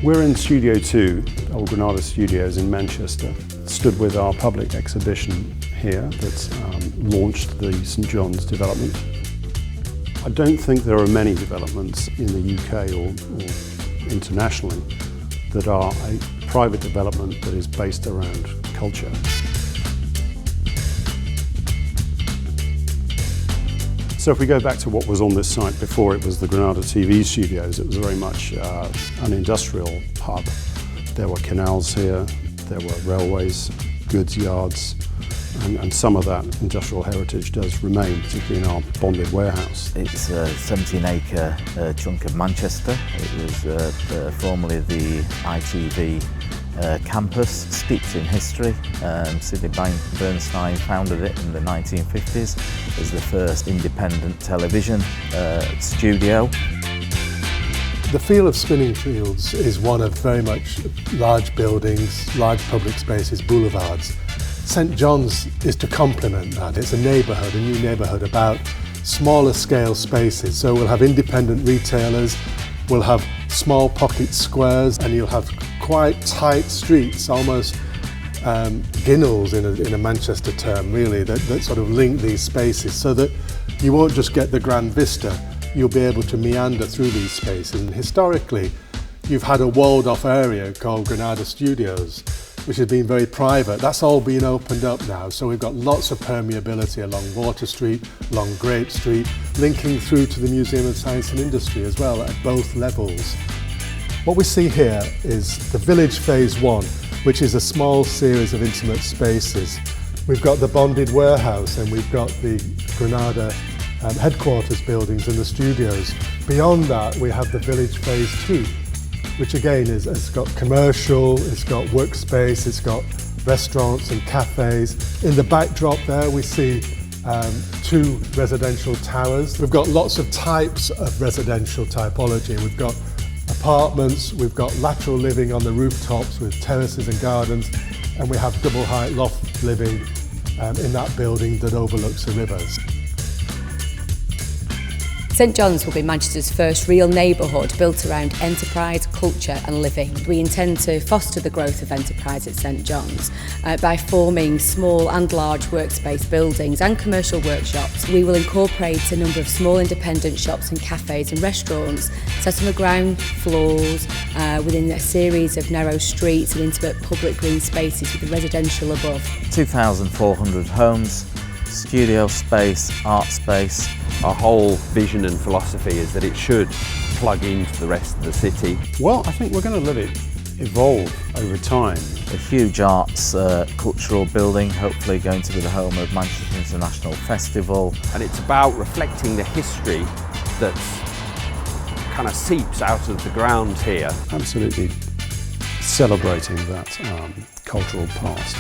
We're in Studio 2, Old Granada Studios in Manchester. Stood with our public exhibition here that's launched the St John's development. I don't think there are many developments in the UK or internationally that are a private development that is based around culture. So if we go back to what was on this site before it was the Granada TV studios, it was very much an industrial hub. There were canals here, there were railways, goods yards, and some of that industrial heritage does remain, particularly in our bonded warehouse. It's a 17-acre chunk of Manchester. It was formerly the ITV campus, steeped in history. Sidney Bernstein founded it in the 1950s as the first independent television studio. The feel of Spinningfields is one of very much large buildings, large public spaces, boulevards. St John's is to complement that. It's a neighbourhood, a new neighbourhood about smaller scale spaces. So we'll have independent retailers, we'll have small pocket squares, and you'll have quite tight streets, almost ginnels in a Manchester term really, that sort of link these spaces so that you won't just get the grand vista, you'll be able to meander through these spaces. And historically, you've had a walled off area called Granada Studios, which has been very private. That's all been opened up now, so we've got lots of permeability along Water Street, along Grape Street, linking through to the Museum of Science and Industry as well at both levels. What we see here is the Village Phase 1, which is a small series of intimate spaces. We've got the bonded warehouse and we've got the Granada headquarters buildings and the studios. Beyond that, we have the Village Phase 2, which again has got commercial, it's got workspace, it's got restaurants and cafes. In the backdrop there we see two residential towers. We've got lots of types of residential typology. We've got apartments, we've got lateral living on the rooftops with terraces and gardens, and we have double height loft living in that building that overlooks the rivers. St John's will be Manchester's first real neighbourhood built around enterprise, culture and living. We intend to foster the growth of enterprise at St John's by forming small and large workspace buildings and commercial workshops. We will incorporate a number of small independent shops and cafes and restaurants set on the ground floors within a series of narrow streets and intimate public green spaces with the residential above. 2,400 homes, studio space, art space. Our whole vision and philosophy is that it should plug into the rest of the city. Well, I think we're going to let it evolve over time. A huge arts cultural building, hopefully going to be the home of Manchester International Festival. And it's about reflecting the history that kind of seeps out of the grounds here. Absolutely celebrating that cultural past.